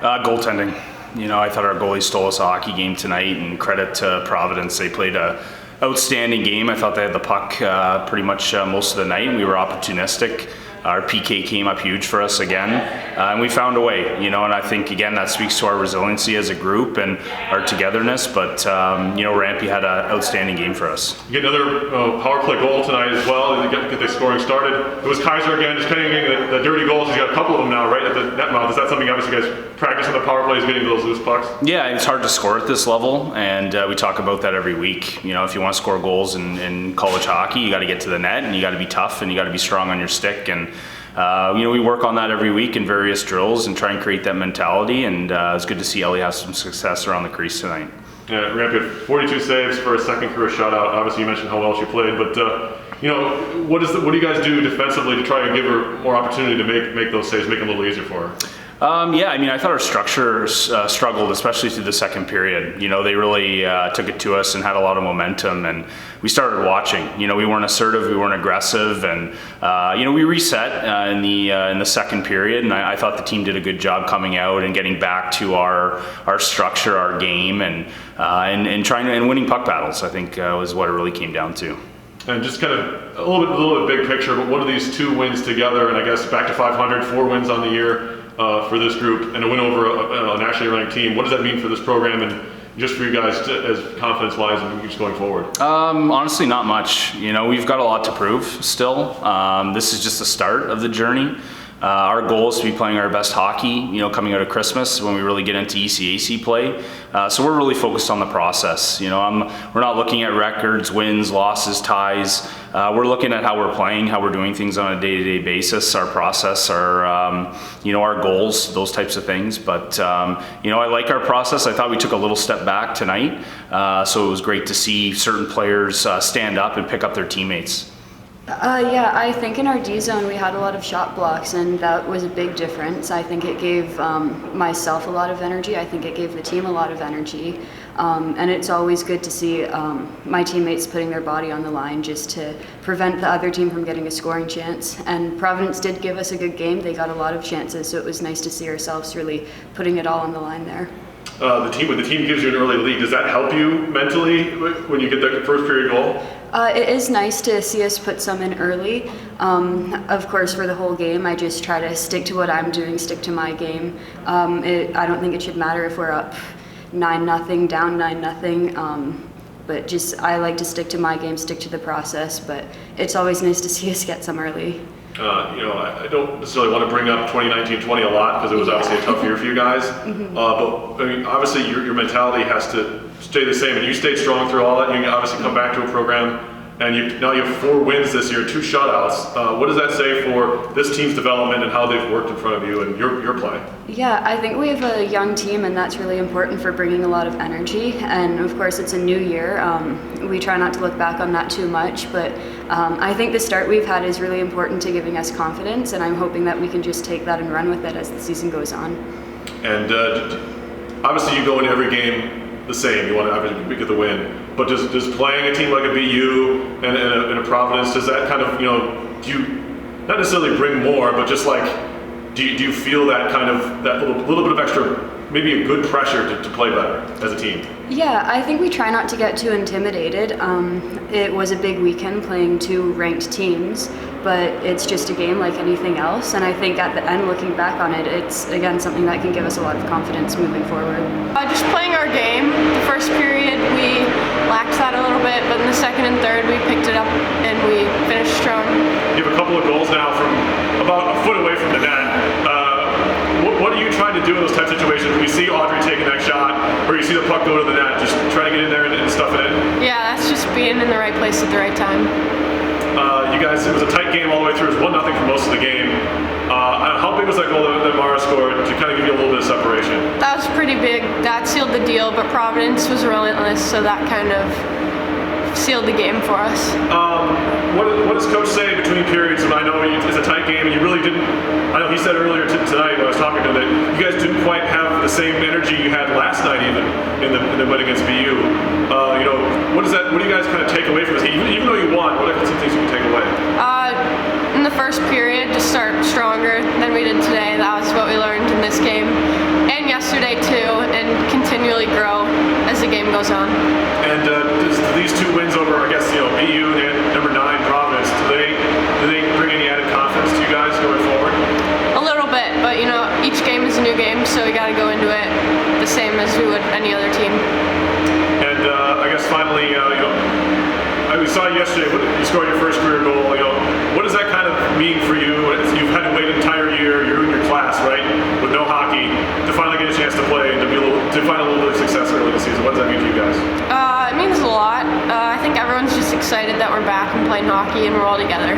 Goaltending. I thought our goalie stole us a hockey game tonight, and credit to Providence. They played a outstanding game. I thought they had the puck pretty much most of the night, and we were opportunistic. Our PK came up huge for us again, and we found a way, and I think, again, that speaks to our resiliency as a group and our togetherness, but, Rampy had an outstanding game for us. You get another power play goal tonight as well, to get the scoring started. It was Kaiser again, just kind of getting the dirty goals. He's got a couple of them now, right, at the net mouth. Is that something, obviously, you guys practice on the power plays, getting those loose pucks? Yeah, it's hard to score at this level, and we talk about that every week. If you want to score goals in college hockey, you got to get to the net, and you got to be tough, and you got to be strong on your stick, and we work on that every week in various drills and try and create that mentality, and it's good to see Ellie have some success around the crease tonight. Yeah, Rampy had 42 saves for a second career shutout. Obviously, you mentioned how well she played, but what do you guys do defensively to try and give her more opportunity to make those saves, make them a little easier for her? I thought our structure struggled, especially through the second period. They really took it to us and had a lot of momentum, and we started watching. We weren't assertive, we weren't aggressive, and we reset in the second period, and I thought the team did a good job coming out and getting back to our structure, our game, and trying and winning puck battles. I think was what it really came down to. And just kind of a little bit big picture, but what are these two wins together? And I guess back to 500, 4 wins on the year for this group, and a win over a nationally ranked team. What does that mean for this program and just for you guys as confidence-wise and just going forward? Honestly, not much. We've got a lot to prove still. This is just the start of the journey. Our goal is to be playing our best hockey, coming out of Christmas when we really get into ECAC play. So we're really focused on the process. We're not looking at records, wins, losses, ties. We're looking at how we're playing, how we're doing things on a day-to-day basis, our process, our goals, those types of things. But, I like our process. I thought we took a little step back tonight. So it was great to see certain players stand up and pick up their teammates. I think in our D zone we had a lot of shot blocks, and that was a big difference. I think it gave myself a lot of energy. I think it gave the team a lot of energy. And it's always good to see my teammates putting their body on the line just to prevent the other team from getting a scoring chance. And Providence did give us a good game. They got a lot of chances, so it was nice to see ourselves really putting it all on the line there. When the team gives you an early lead, does that help you mentally when you get that first period goal? It is nice to see us put some in early. Of course, for the whole game, I just try to stick to what I'm doing, stick to my game. I don't think it should matter if we're up 9-0, down 9-0. But I like to stick to my game, stick to the process. But it's always nice to see us get some early. I don't necessarily want to bring up 2019-20 a lot because it was obviously a tough year for you guys. Mm-hmm. But obviously your mentality has to stay the same, and you stayed strong through all that. You can obviously come back to a program, and now you have 4 wins this year, 2 shutouts. What does that say for this team's development and how they've worked in front of you and your play? Yeah, I think we have a young team, and that's really important for bringing a lot of energy. And of course, it's a new year. We try not to look back on that too much, but I think the start we've had is really important to giving us confidence, and I'm hoping that we can just take that and run with it as the season goes on. And obviously you go into every game the same, you want to obviously get the win, but does playing a team like a BU and a Providence, does that kind of, do you not necessarily bring more, but just like, do you feel that kind of, that little bit of extra, maybe a good pressure to play better as a team? Yeah, I think we try not to get too intimidated. It was a big weekend playing 2 ranked teams, but it's just a game like anything else, and I think at the end, looking back on it, it's again something that can give us a lot of confidence moving forward. Just playing our game. The first period we lacked that a little bit, but in the second and third we picked it up and we finished strong. You have a couple of goals now from about a foot away from the net. What are you trying to do in those type of situations when you see Audrey taking that shot, or you see the puck go to the net, just trying to get in there and stuff it in? Yeah, that's just being in the right place at the right time. You guys, it was a tight game all the way through. It was 1-0 for most of the game. How big was that goal that Mara scored to kind of give you a little bit of separation? That was pretty big. That sealed the deal, but Providence was relentless, so that kind of sealed the game for us. What does Coach say between periods? And I know it's a tight game, and you really didn't. I know he said earlier tonight when I was talking to him that you guys didn't quite have the same energy you had last night, even in the win against BU. What do you guys kind of take away from this game? Even though you won, what are some things you can take away? In the first period, just start stronger than we did today. That was what we learned in this game. And saw you yesterday. You scored your first career goal. What does that kind of mean for you? You've had to wait an entire year. You're in your class, right, with no hockey, to finally get a chance to play and to find a little bit of success early this season. What does that mean to you guys? It means a lot. I think everyone's just excited that we're back and playing hockey and we're all together.